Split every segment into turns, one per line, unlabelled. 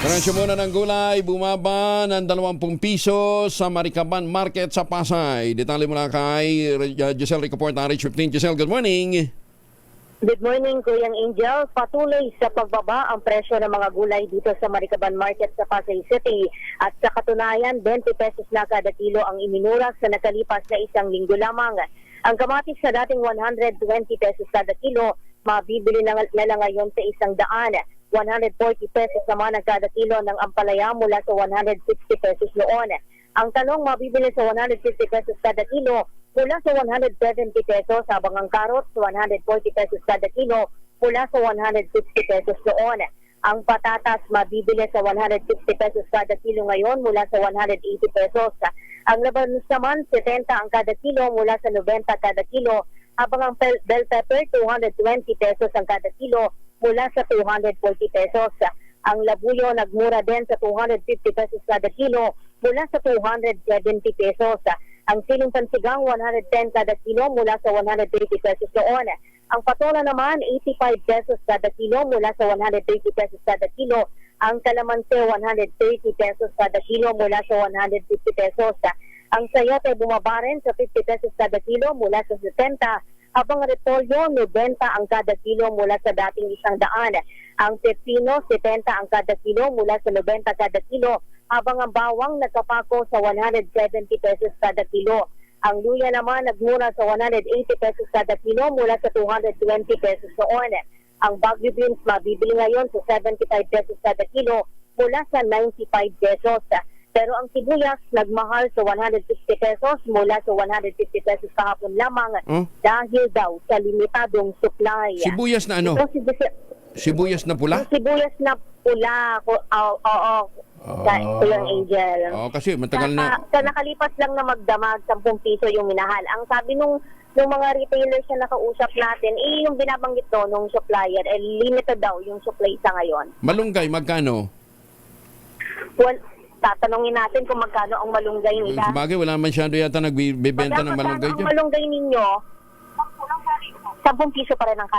Presyo muna ng gulay, bumaba ng 20 piso sa Maricaban Market sa Pasay. Detalye muna kay Giselle Ricaport, RH 15. Giselle, good morning.
Good morning, Kuyang Angel. Patuloy sa pagbaba ang presyo ng mga gulay dito sa Maricaban Market sa Pasay City. At sa katunayan, 20 pesos na kada kilo ang iminura sa nakalipas na isang linggo lamang. Ang kamatis na dating 120 pesos kada kilo, mabibili na lang ngayon sa 100. 140 pesos naman ang kada kilo ng ampalaya mula sa 160 pesos noon. Ang talong mabibili sa 150 pesos kada kilo mula sa 170 pesos, habang ang carrots 140 pesos kada kilo mula sa 160 pesos noon. Ang patatas mabibili sa 160 pesos kada kilo ngayon mula sa 180 pesos. Ang labanos naman 70 ang kada kilo mula sa 90 kada kilo, habang ang bell pepper 220 pesos ang kada kilo mula sa 240 pesos. Ang labuyo nagmura din sa 250 pesos kada kilo mula sa 270 pesos. Ang siling pansigang 110 kada kilo mula sa 130 pesos noon. Ang patola naman 85 pesos kada kilo mula sa 130 pesos kada kilo. Ang kalamansi 130 pesos kada kilo mula sa 150 pesos. Ang sayote bumaba rin sa 50 pesos kada kilo mula sa 70, habang repolyo 90 ang kada kilo mula sa dating 100. Ang pepino 70 ang kada kilo mula sa 90 kada kilo, habang ang bawang nagkapako sa 170 pesos kada kilo. Ang luya naman nagmura sa 180 pesos kada kilo mula sa 220 pesos noon. Ang Baguio beans mabibili ngayon sa 75 pesos kada kilo mula sa 95 pesos. Pero ang sibuyas nagmahal sa 160 pesos mula sa 150 pesos kahapon lamang dahil daw sa limitadong supply.
Sibuyas na ano? Sibuyas na pula?
Sibuyas na pula. Oo. Kuyang Angel.
Oo, kasi matagal na.
Sa nakalipas lang na magdamag, 10 piso yung minahal. Ang sabi nung mga retailers na nakausap natin, yung binabanggit to nung supplier, limited daw yung supply sa ngayon.
Malunggay, magkano?
Tatanungin natin kung magkano ang malunggay nila.
Sabagay, wala masyado yata nagbibenta ng malunggay dyan.
Ang malunggay ninyo, 10 piso pa rin ang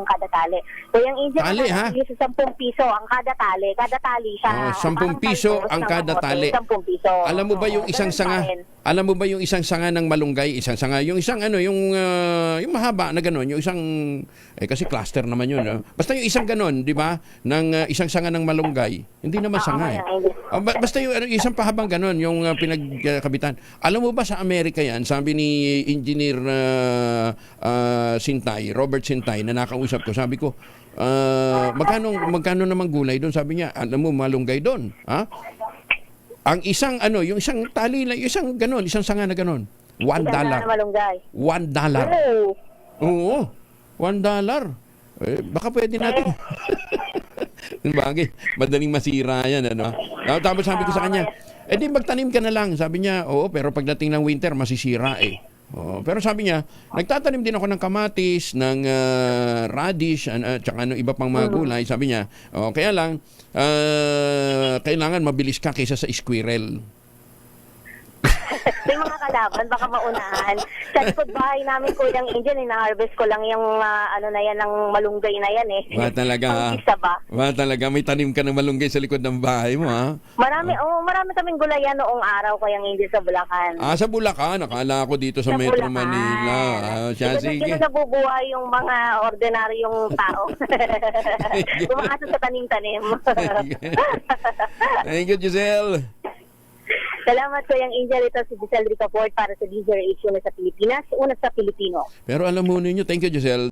kada tali. Kaya ang Angel,
tali, ha?
Sa 10 piso ang kada tali. Kada tali siya.
10 piso ang kada tali.
10 piso.
Alam mo ba yung isang sanga? Alam mo ba yung isang sanga ng malunggay? Isang sanga. Yung isang yung mahaba na gano'n. Yung isang, kasi cluster naman yun. Basta yung isang gano'n, di ba? Ng isang sanga ng malunggay. Hindi naman sanga eh. Basta yung isang pahabang gano'n, yung pinagkabitan. Alam mo ba sa Amerika yan, sabi ni Engineer Sintay, Robert Sintay, na nakausap ko, sabi ko, magkano naman gulay doon? Sabi niya, alam mo, malunggay doon. Ha? Ang isang, yung isang tali lang, isang ganon, isang sanga na ganon. $1. $1. Oo, $1. Baka pwede natin. Bagay, madaling masira yan, ano? Tapos sabi ko sa kanya, di magtanim ka na lang. Sabi niya, oo, pero pagdating ng winter, masisira eh. Oh, pero sabi niya, nagtatanim din ako ng kamatis, ng radish, at saka iba pang mga gulay. Sabi niya, kaya lang, kailangan mabilis ka kaysa sa squirrel.
May mga kalaban, baka maunahan. Sa likod bahay namin, Kuyang Angel, na-harvest ko lang yung na yan, ng malunggay na yan eh.
Ba talaga? Ba talaga? May tanim ka ng malunggay sa likod ng bahay mo, ha?
Marami kaming gulayan noong araw, Kuyang Angel, sa Bulacan.
Sa Bulacan? Akala ko dito sa Metro
Bulacan.
Manila. Sige.
Dito nabubuhay yung mga ordinaryong tao. Bumakasa sa tanim-tanim.
Thank you, Giselle.
Salamat, Kuyang Angel. Ito si Giselle Ricaport para sa DZRH, una sa Pilipinas, una sa Pilipino.
Pero alam mo ninyo, thank you, Giselle.